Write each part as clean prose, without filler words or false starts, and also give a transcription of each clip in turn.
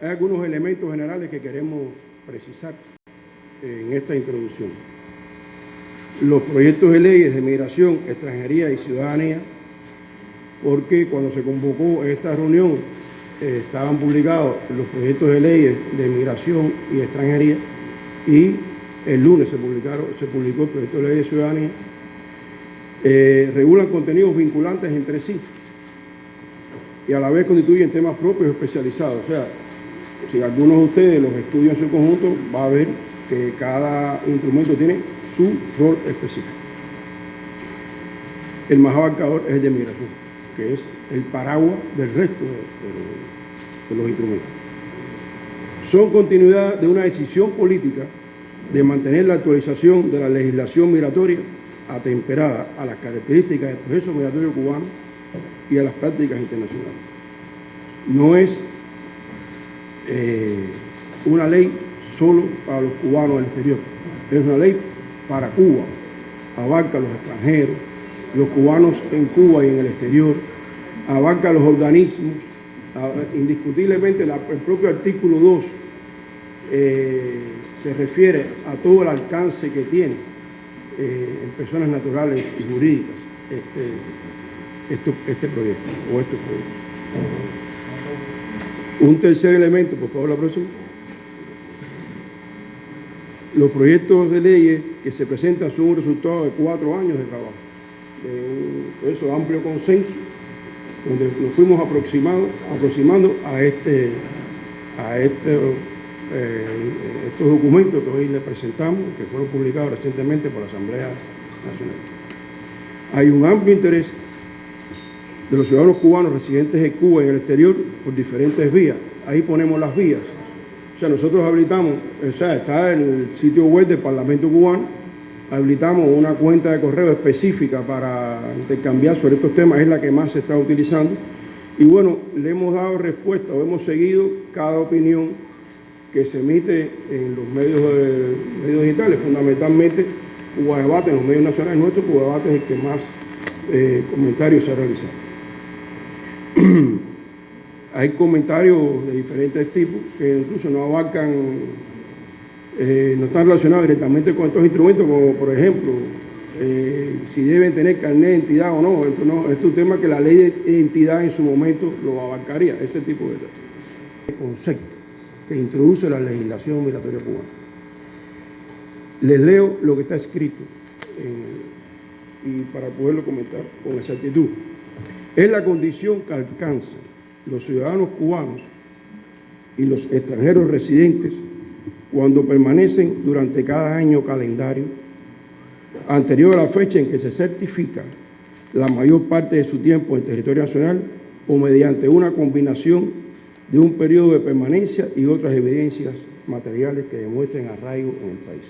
Hay algunos elementos generales que queremos precisar en esta introducción. Los proyectos de leyes de migración, extranjería y ciudadanía, porque cuando se convocó esta reunión estaban publicados los proyectos de leyes de migración y extranjería, y el lunes se publicó el proyecto de ley de ciudadanía. Regulan contenidos vinculantes entre sí y a la vez constituyen temas propios especializados. O sea, si algunos de ustedes los estudian en su conjunto, va a ver que cada instrumento tiene su rol específico. El más abarcador es el de migración, que es el paraguas del resto de los instrumentos. Son continuidad de una decisión política de mantener la actualización de la legislación migratoria atemperada a las características del proceso migratorio cubano y a las prácticas internacionales. No es una ley solo para los cubanos del exterior, es una ley para Cuba, abarca a los extranjeros, los cubanos en Cuba y en el exterior, abarca a los organismos, indiscutiblemente el propio artículo 2 se refiere a todo el alcance que tiene en personas naturales y jurídicas este proyecto o estos proyectos. Un tercer elemento, por favor, la próxima. Los proyectos de leyes que se presentan son un resultado de 4 años de trabajo, de un amplio consenso, donde nos fuimos aproximando a estos documentos que hoy les presentamos, que fueron publicados recientemente por la Asamblea Nacional. Hay un amplio interés de los ciudadanos cubanos residentes en Cuba y en el exterior por diferentes vías. Ahí ponemos las vías. O sea, nosotros habilitamos, está en el sitio web del Parlamento cubano, habilitamos una cuenta de correo específica para intercambiar sobre estos temas, es la que más se está utilizando. Y bueno, le hemos dado respuesta o hemos seguido cada opinión que se emite en los medios digitales, fundamentalmente Cuba Debate, en los medios nacionales nuestros. Cuba Debate es el que más comentarios se ha realizado. Hay comentarios de diferentes tipos que incluso no abarcan, no están relacionados directamente con estos instrumentos, como por ejemplo, si deben tener carnet de identidad o no. Esto no, es un tema que la ley de identidad en su momento lo abarcaría, ese tipo de concepto que introduce la legislación migratoria cubana. Les leo lo que está escrito y para poderlo comentar con exactitud. Es la condición que alcanzan los ciudadanos cubanos y los extranjeros residentes cuando permanecen durante cada año calendario anterior a la fecha en que se certifica la mayor parte de su tiempo en territorio nacional o mediante una combinación de un periodo de permanencia y otras evidencias materiales que demuestren arraigo en el país.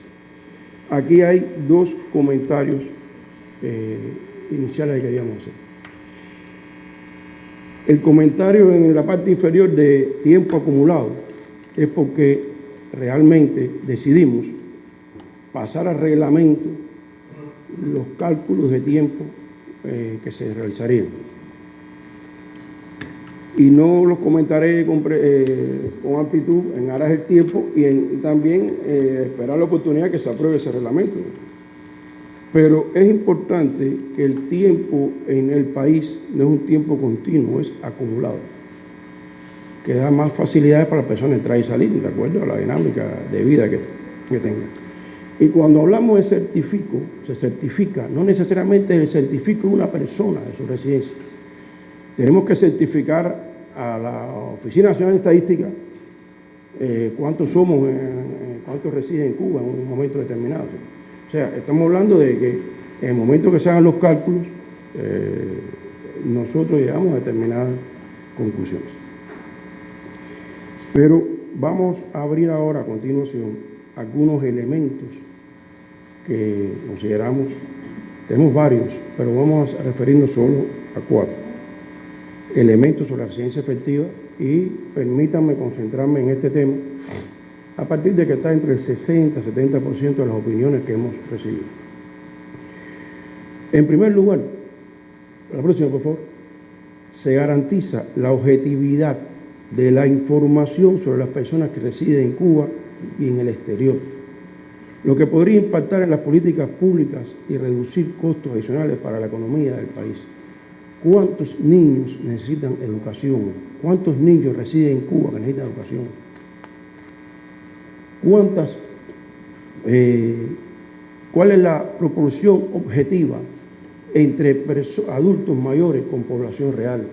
Aquí hay 2 comentarios iniciales que queríamos hacer. El comentario en la parte inferior de tiempo acumulado es porque realmente decidimos pasar al reglamento los cálculos de tiempo que se realizarían. Y no los comentaré con amplitud en aras del tiempo y también esperar la oportunidad que se apruebe ese reglamento. Pero es importante que el tiempo en el país no es un tiempo continuo, es acumulado, que da más facilidades para las personas entrar y salir, de acuerdo a la dinámica de vida que tengan. Y cuando hablamos de certifico, se certifica, no necesariamente el certifico de una persona de su residencia. Tenemos que certificar a la Oficina Nacional de Estadística cuántos somos, cuántos residen en Cuba en un momento determinado. O sea, estamos hablando de que en el momento que se hagan los cálculos, nosotros llegamos a determinadas conclusiones. Pero vamos a abrir ahora a continuación algunos elementos que consideramos, tenemos varios, pero vamos a referirnos solo a 4 elementos sobre la residencia efectiva y permítanme concentrarme en este tema a partir de que está entre el 60 y 70% de las opiniones que hemos recibido. En primer lugar, la próxima, por favor, se garantiza la objetividad de la información sobre las personas que residen en Cuba y en el exterior, lo que podría impactar en las políticas públicas y reducir costos adicionales para la economía del país. ¿Cuántos niños necesitan educación? ¿Cuántos niños residen en Cuba que necesitan educación? ¿Cuál es la proporción objetiva entre adultos mayores con población real?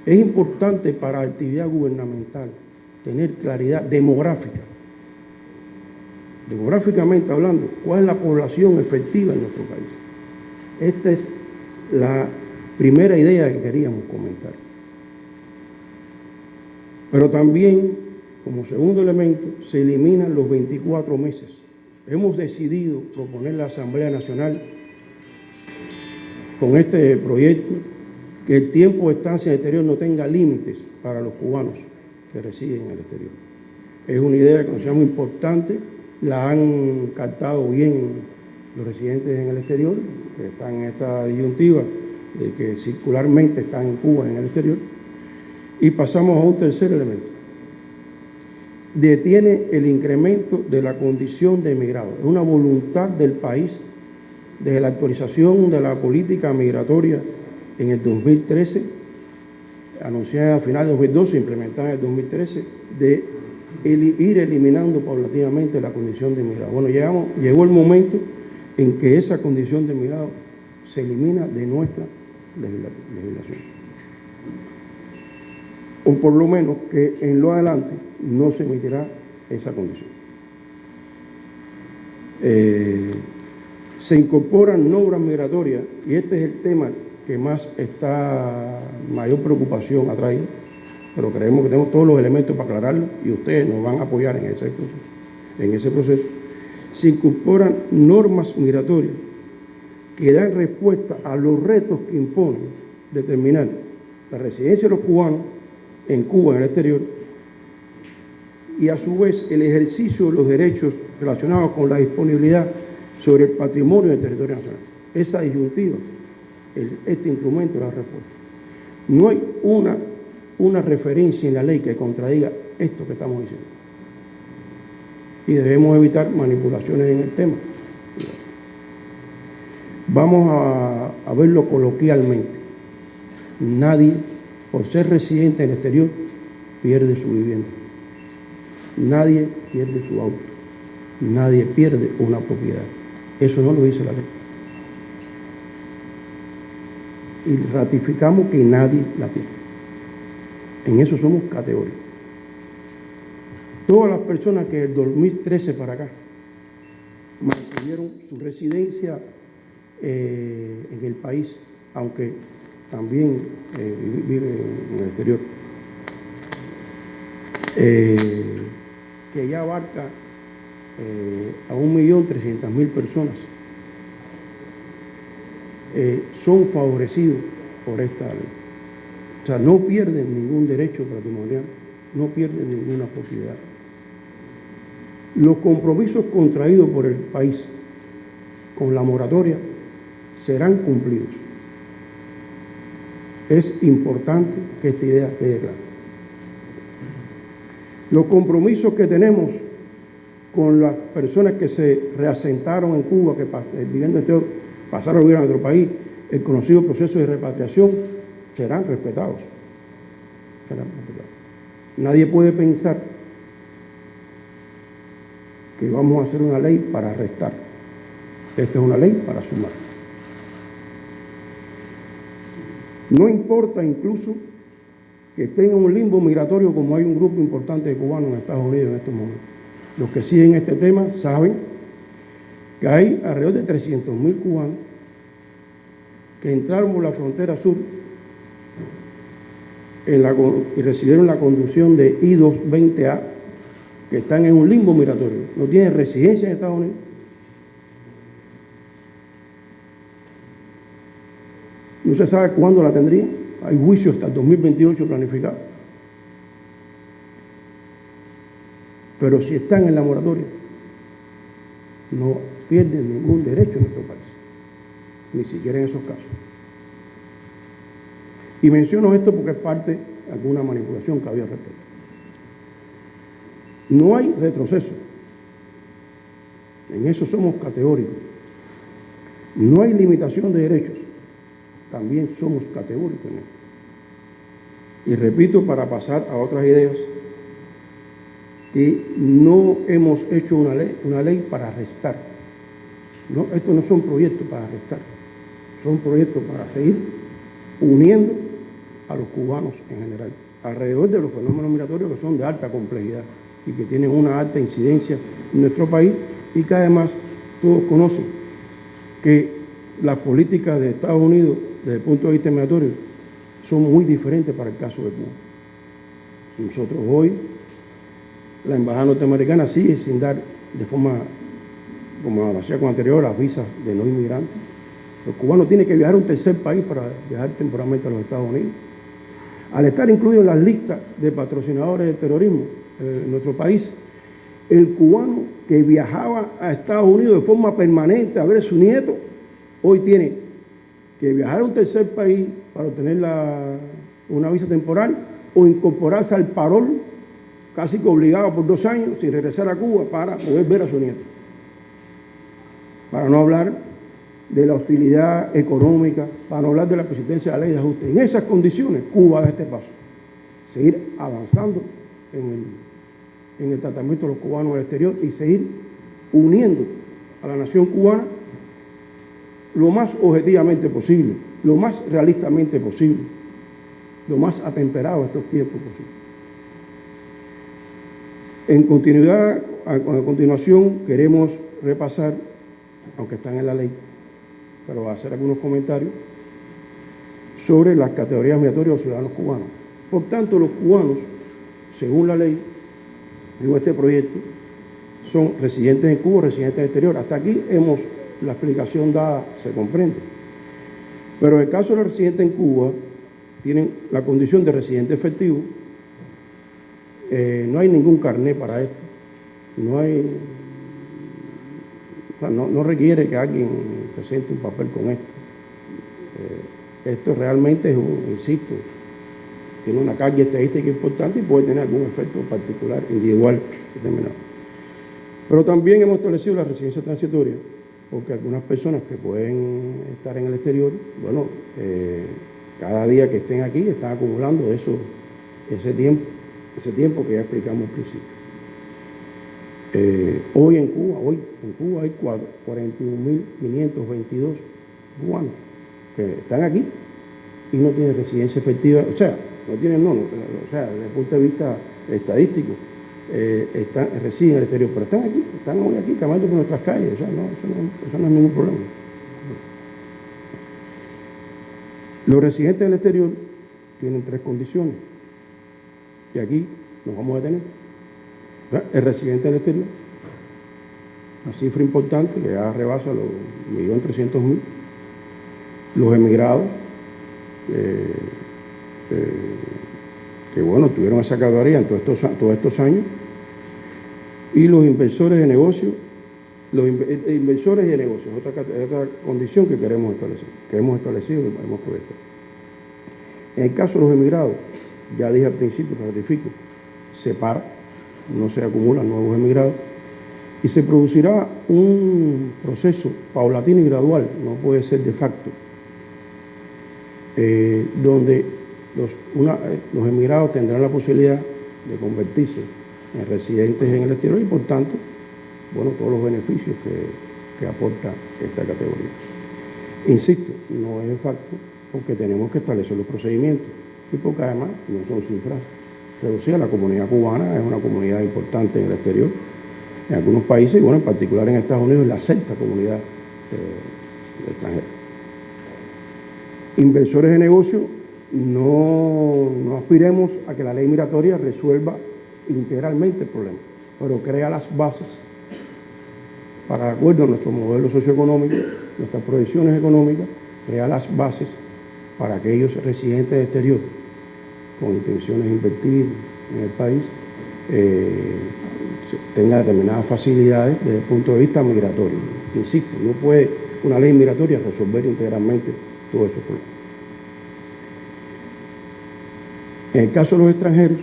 Es importante para la actividad gubernamental tener claridad demográfica. Demográficamente hablando, ¿cuál es la población efectiva en nuestro país? Esta es la primera idea que queríamos comentar. Pero también, como segundo elemento, se eliminan los 24 meses. Hemos decidido proponer a la Asamblea Nacional con este proyecto que el tiempo de estancia en el exterior no tenga límites para los cubanos que residen en el exterior. Es una idea que consideramos importante, la han captado bien los residentes en el exterior, que están en esta disyuntiva de que circularmente están en Cuba en el exterior. Y pasamos a un tercer elemento. Detiene el incremento de la condición de emigrado. Es una voluntad del país desde la actualización de la política migratoria en el 2013, anunciada a finales de 2012, implementada en el 2013, de ir eliminando paulatinamente la condición de emigrado. Bueno, llegó el momento en que esa condición de emigrado se elimina de nuestra legislación. O por lo menos que en lo adelante no se emitirá esa condición. Se incorporan normas migratorias, y este es el tema que más mayor preocupación ha traído, pero creemos que tenemos todos los elementos para aclararlo y ustedes nos van a apoyar en ese proceso. Se incorporan normas migratorias que dan respuesta a los retos que imponen determinar la residencia de los cubanos en Cuba, en el exterior, y a su vez el ejercicio de los derechos relacionados con la disponibilidad sobre el patrimonio del territorio nacional. Esa disyuntiva, este instrumento da respuesta. No hay una referencia en la ley que contradiga esto que estamos diciendo. Y debemos evitar manipulaciones en el tema. Vamos a verlo coloquialmente. Nadie, por ser residente en el exterior, pierde su vivienda. Nadie pierde su auto. Nadie pierde una propiedad. Eso no lo dice la ley. Y ratificamos que nadie la pierde. En eso somos categóricos. Todas las personas que del 2013 para acá mantuvieron su residencia en el país, aunque también viven en el exterior, que ya abarca a 1.300.000 personas, son favorecidos por esta ley. O sea, no pierden ningún derecho patrimonial, no pierden ninguna posibilidad. Los compromisos contraídos por el país con la moratoria serán cumplidos. Es importante que esta idea quede clara. Los compromisos que tenemos con las personas que se reasentaron en Cuba, que viviendo pasaron a vivir a nuestro país, el conocido proceso de repatriación, serán respetados. Nadie puede pensar que vamos a hacer una ley para restar. Esta es una ley para sumar. No importa incluso que estén en un limbo migratorio, como hay un grupo importante de cubanos en Estados Unidos en estos momentos. Los que siguen este tema saben que hay alrededor de 300.000 cubanos que entraron por la frontera sur y recibieron la conducción de I-220A, que están en un limbo migratorio, no tienen residencia en Estados Unidos. No se sabe cuándo la tendrían, hay juicio hasta el 2028 planificado. Pero si están en la moratoria, no pierden ningún derecho en nuestro país, ni siquiera en esos casos. Y menciono esto porque es parte alguna manipulación que había al respecto. No hay retroceso. En eso somos categóricos. No hay limitación de derechos. También somos categóricos en eso. Y repito, para pasar a otras ideas, que no hemos hecho una ley para arrestar. No, estos no son proyectos para arrestar. Son proyectos para seguir uniendo a los cubanos en general, alrededor de los fenómenos migratorios que son de alta complejidad y que tienen una alta incidencia en nuestro país, y que además todos conocen que las políticas de Estados Unidos desde el punto de vista migratorio son muy diferentes para el caso de Cuba. Nosotros hoy, la embajada norteamericana sigue sin dar de forma, como lo hacía con anterior, las visas de no inmigrantes. Los cubanos tienen que viajar a un tercer país para viajar temporalmente a los Estados Unidos. Al estar incluidos en las listas de patrocinadores del terrorismo en nuestro país, el cubano que viajaba a Estados Unidos de forma permanente a ver a su nieto, hoy tiene que viajar a un tercer país para obtener una visa temporal o incorporarse al parol, casi que obligado por 2 años, sin regresar a Cuba para poder ver a su nieto. Para no hablar de la hostilidad económica, para no hablar de la persistencia de la ley de ajuste. En esas condiciones, Cuba da este paso. Seguir avanzando en el tratamiento de los cubanos al exterior y seguir uniendo a la nación cubana lo más objetivamente posible, lo más realistamente posible, lo más atemperado a estos tiempos posible. A continuación, queremos repasar, aunque están en la ley, pero hacer algunos comentarios sobre las categorías migratorias de los ciudadanos cubanos. Por tanto, los cubanos, según la ley, en este proyecto, son residentes en Cuba o residentes en el exterior. Hasta aquí la explicación dada se comprende. Pero en el caso de los residentes en Cuba, tienen la condición de residente efectivo. No hay ningún carné para esto. No requiere que alguien presente un papel con esto. Esto realmente es insisto, tiene una carga estadística importante y puede tener algún efecto particular, individual, determinado. Pero también hemos establecido la residencia transitoria, porque algunas personas que pueden estar en el exterior, bueno, cada día que estén aquí están acumulando ese tiempo que ya explicamos al principio. Hoy en Cuba hay 41.522 cubanos que están aquí y no tienen residencia efectiva, desde el punto de vista estadístico, residen en el exterior, pero están hoy aquí caminando por nuestras calles, eso no es ningún problema. Los residentes del exterior tienen 3 condiciones, y aquí nos vamos a detener. El residente del exterior, una cifra importante que ya rebasa los 1.300.000. Los emigrados, que bueno, tuvieron esa categoría en todos estos años, y los inversores de negocios, otra condición que queremos establecer, que hemos establecido y hemos proyectado. En el caso de los emigrados, ya dije al principio, lo ratifico, se para, no se acumulan nuevos emigrados, y se producirá un proceso paulatino y gradual, no puede ser de facto, donde los emigrados tendrán la posibilidad de convertirse en residentes en el exterior y, por tanto, bueno, todos los beneficios que aporta esta categoría. Insisto, no es de facto porque tenemos que establecer los procedimientos y porque además no son cifras reducidas. La comunidad cubana es una comunidad importante en el exterior, en algunos países, y bueno, en particular en Estados Unidos, es la sexta comunidad extranjera. Inversores de negocio, no aspiremos a que la ley migratoria resuelva integralmente el problema, pero crea las bases para, de acuerdo a nuestro modelo socioeconómico, nuestras proyecciones económicas, crea las bases para aquellos residentes de exterior con intenciones de invertir en el país tenga determinadas facilidades desde el punto de vista migratorio. Insisto, no puede una ley migratoria resolver integralmente todos esos problemas. En el caso de los extranjeros,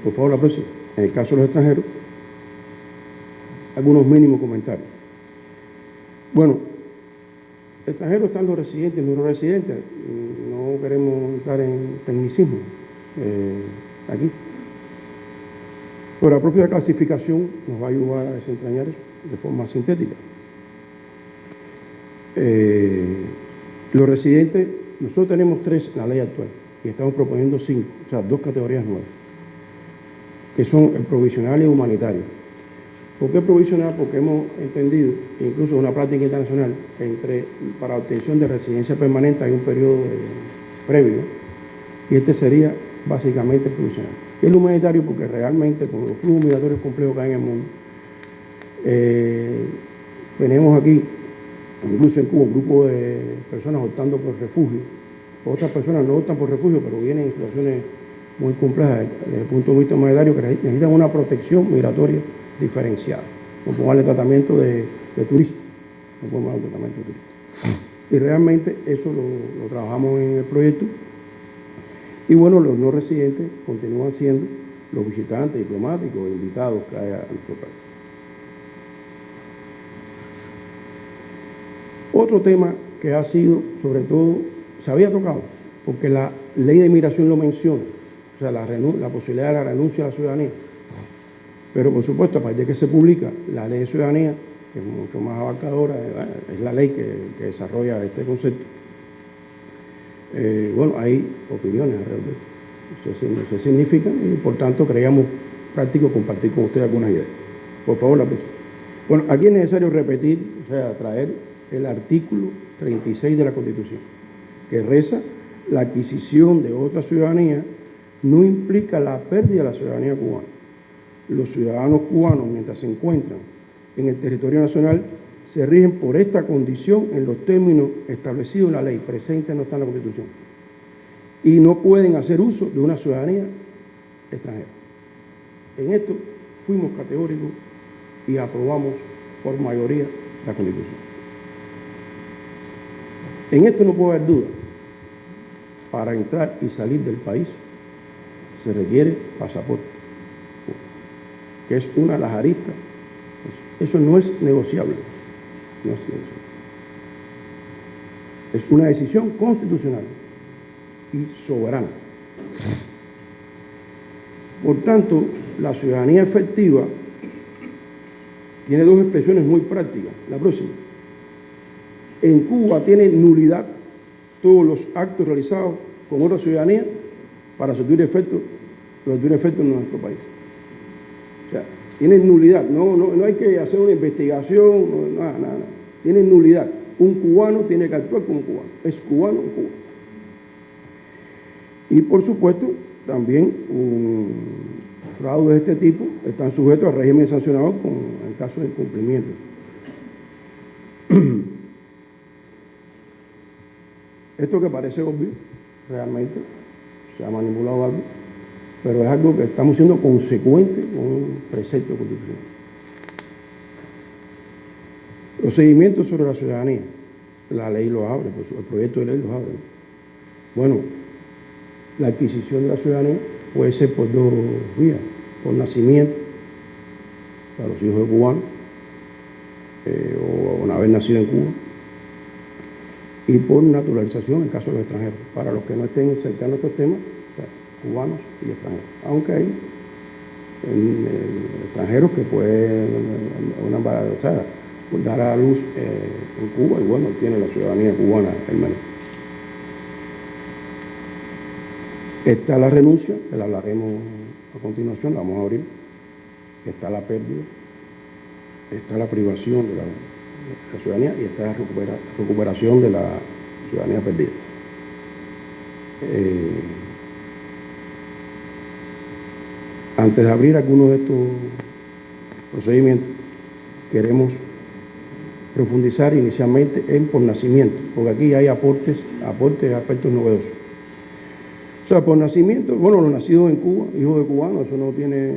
por favor la próxima, en el caso de los extranjeros, algunos mínimos comentarios. Bueno, extranjeros están los residentes y los no residentes. No queremos entrar en tecnicismo aquí. Pero la propia clasificación nos va a ayudar a desentrañar eso de forma sintética. Los residentes, nosotros tenemos 3 en la ley actual y estamos proponiendo 5, o sea, 2 categorías nuevas, que son el provisional y el humanitario. ¿Por qué provisional? Porque hemos entendido, incluso en una práctica internacional, que para obtención de residencia permanente hay un periodo previo, y este sería básicamente el provisional. Y el humanitario porque realmente con los flujos migratorios complejos que hay en el mundo, tenemos aquí, incluso en Cuba, un grupo de personas optando por refugio. Otras personas no optan por refugio, pero vienen en situaciones muy complejas desde el punto de vista humanitario que necesitan una protección migratoria diferenciada. No podemos darle tratamiento de turista, no podemos darle tratamiento de turista. Y realmente eso lo trabajamos en el proyecto. Y bueno, los no residentes continúan siendo los visitantes diplomáticos e invitados que hay a nuestro país. Otro tema que ha sido, sobre todo, se había tocado, porque la ley de inmigración lo menciona, o sea, la posibilidad de la renuncia a la ciudadanía. Pero, por supuesto, a partir de que se publica la ley de ciudadanía, que es mucho más abarcadora, es la ley que desarrolla este concepto. Bueno, hay opiniones alrededor de esto. No se significan y, por tanto, creíamos práctico compartir con ustedes algunas ideas. Por favor, la próxima. Bueno, aquí es necesario repetir, o sea, traer el artículo 36 de la Constitución, que reza: la adquisición de otra ciudadanía no implica la pérdida de la ciudadanía cubana. Los ciudadanos cubanos, mientras se encuentran en el territorio nacional, se rigen por esta condición en los términos establecidos en la ley, presente no está en la Constitución, y no pueden hacer uso de una ciudadanía extranjera. En esto fuimos categóricos y aprobamos por mayoría la Constitución. En esto no puede haber duda. Para entrar y salir del país se requiere pasaporte, que es una de las aristas. Eso no es negociable. No es negociable. Es una decisión constitucional y soberana. Por tanto, la ciudadanía efectiva tiene 2 expresiones muy prácticas. La próxima. En Cuba tiene nulidad todos los actos realizados con otra ciudadanía para surtir efecto en nuestro país. O sea, tienen nulidad. No hay que hacer una investigación, nada. Tienen nulidad. Un cubano tiene que actuar como cubano. Es cubano en Cuba. Y por supuesto, también un fraude de este tipo están sujetos al régimen sancionado en caso de incumplimiento. Esto que parece obvio, realmente se ha manipulado algo, pero es algo que estamos siendo consecuentes con un precepto constitucional. Los seguimientos sobre la ciudadanía, la ley lo abre, el proyecto de ley lo abre. Bueno, la adquisición de la ciudadanía puede ser por 2 vías: por nacimiento, para los hijos de cubanos, o una vez nacido en Cuba, y por naturalización en caso de los extranjeros, para los que no estén cercanos a estos temas, o sea, cubanos y extranjeros. Aunque hay extranjeros que pueden dar a luz en Cuba y bueno, tiene la ciudadanía cubana el menor. Está la renuncia, que la hablaremos a continuación, la vamos a abrir. Está la pérdida, está la privación de la ciudadanía y está la recuperación de la ciudadanía perdida. Antes de abrir algunos de estos procedimientos, queremos profundizar inicialmente en por nacimiento, porque aquí hay aportes de aspectos novedosos. O sea, por nacimiento, bueno, los nacidos en Cuba, hijos de cubanos, eso no tiene,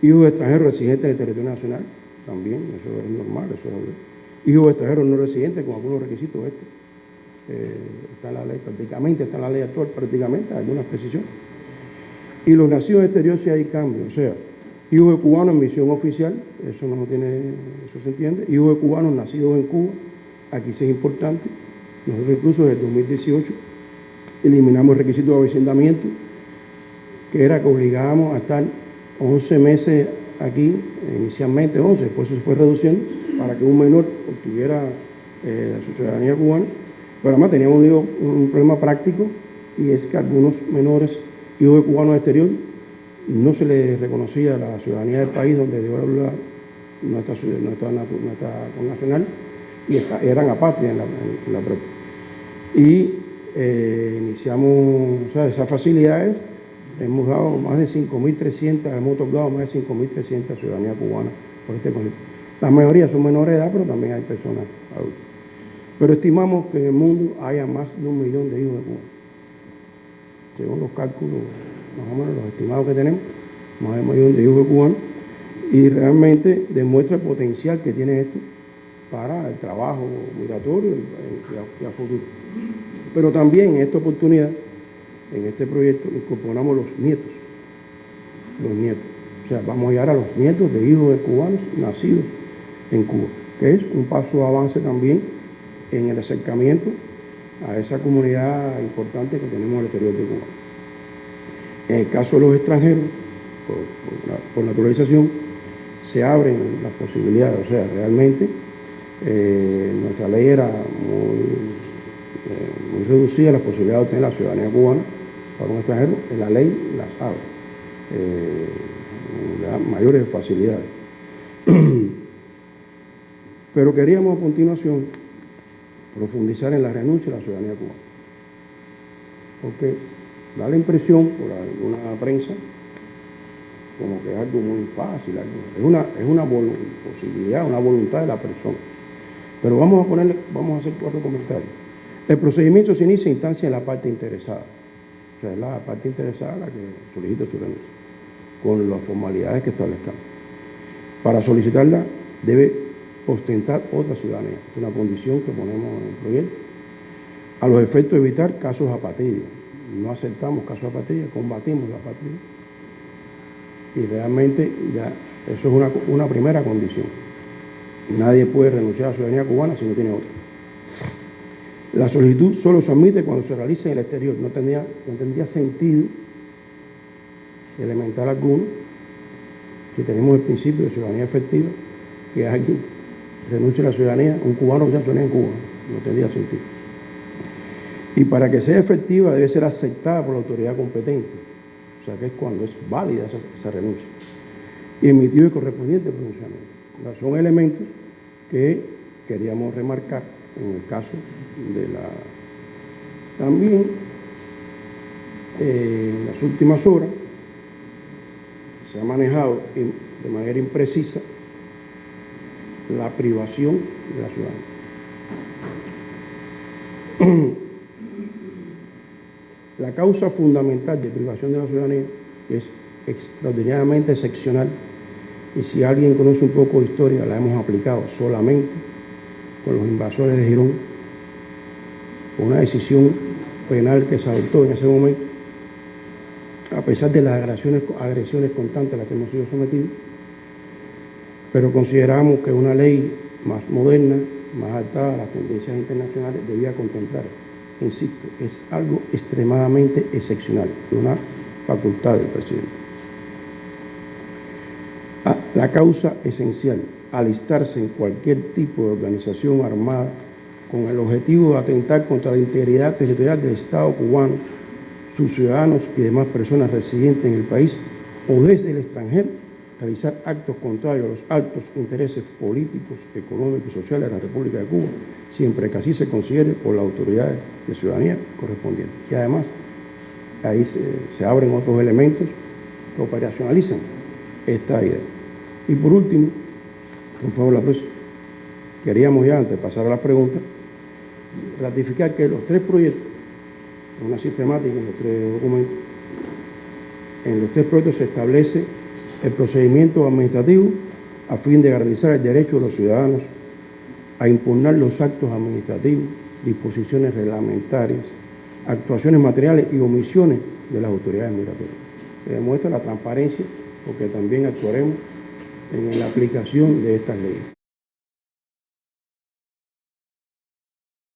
hijos de extranjeros residentes en el territorio nacional, también, eso es normal, eso es hijos de extranjeros no residentes con algunos requisitos está en la ley prácticamente, está en la ley actual prácticamente, algunas precisiones. Y los nacidos en el exterior sí hay cambios, o sea, hijos de cubanos en misión oficial, eso no tiene, eso se entiende, hijos de cubanos nacidos en Cuba, aquí sí es importante, nosotros incluso desde el 2018 eliminamos el requisito de avecindamiento, que era que obligábamos a estar 11 meses aquí, inicialmente 11, después se fue reduciendo, para que un menor obtuviera su ciudadanía cubana, pero además teníamos un problema práctico, y es que algunos menores, hijos de cubanos exterior, no se les reconocía la ciudadanía del país donde dio lugar nuestra connacional, y eran apátridas en la propia. Y iniciamos, o sea, esas facilidades, hemos dado más de 5.300, hemos otorgado más de 5.300 ciudadanía cubana por este conflicto. La mayoría son menores de edad, pero también hay personas adultas. Pero estimamos que en el mundo haya más de 1 millón de hijos de Cuba. Según los cálculos, más o menos los estimados que tenemos, más de 1 millón de hijos de cubanos, y realmente demuestra el potencial que tiene esto para el trabajo migratorio y a futuro. Pero también en esta oportunidad, en este proyecto, incorporamos los nietos. O sea, vamos a llegar a los nietos de hijos de cubanos nacidos en Cuba, que es un paso de avance también en el acercamiento a esa comunidad importante que tenemos al exterior de Cuba. En el caso de los extranjeros, por naturalización, se abren las posibilidades, o sea, realmente nuestra ley era muy reducida las posibilidades de obtener la ciudadanía cubana para un extranjero, en la ley las abre, mayores facilidades. Pero queríamos a continuación profundizar en la renuncia a la ciudadanía cubana, porque da la impresión por alguna prensa como que es algo muy fácil, es una posibilidad, una voluntad de la persona. Pero vamos a hacer 4 comentarios. El procedimiento se inicia en instancia de la parte interesada, o sea, es la parte interesada la que solicita su renuncia, con las formalidades que establezcamos. Para solicitarla debe ostentar otra ciudadanía, es una condición que ponemos en el proyecto, a los efectos de evitar casos de apatría. No aceptamos casos de apatría, combatimos la apatría, y realmente ya eso es una primera condición. Nadie puede renunciar a la ciudadanía cubana si no tiene otra. La solicitud solo se admite cuando se realice en el exterior. No tendría sentido elemental alguno si tenemos el principio de ciudadanía efectiva, que alguien renuncie a la ciudadanía, un cubano que sea ciudadanía en Cuba. No tendría sentido. Y para que sea efectiva debe ser aceptada por la autoridad competente, o sea que es cuando es válida esa renuncia, y emitido el correspondiente pronunciamiento. Son elementos que queríamos remarcar en el caso de la... También en las últimas horas se ha manejado de manera imprecisa la privación de la ciudadanía. La causa fundamental de privación de la ciudadanía es extraordinariamente excepcional, y si alguien conoce un poco de historia, la hemos aplicado solamente con los invasores de Girón, con una decisión penal que se adoptó en ese momento, a pesar de las agresiones constantes a las que hemos sido sometidos, pero consideramos que una ley más moderna, más adaptada a las tendencias internacionales, debía contemplar. Insisto, es algo extremadamente excepcional, una facultad del presidente. La causa esencial, alistarse en cualquier tipo de organización armada con el objetivo de atentar contra la integridad territorial del Estado cubano, sus ciudadanos y demás personas residentes en el país o desde el extranjero, realizar actos contrarios a los altos intereses políticos, económicos y sociales de la República de Cuba, siempre que así se considere por las autoridades de ciudadanía correspondientes. Y además, ahí se abren otros elementos que operacionalizan esta idea. Y por último, por favor, la próxima, queríamos ya, antes de pasar a las preguntas, ratificar que los 3 proyectos, una sistemática en los 3 documentos, en los 3 proyectos se establece el procedimiento administrativo a fin de garantizar el derecho de los ciudadanos a impugnar los actos administrativos disposiciones reglamentarias, actuaciones materiales y omisiones de las autoridades migratorias. Se demuestra la transparencia porque también actuaremos en la aplicación de estas leyes.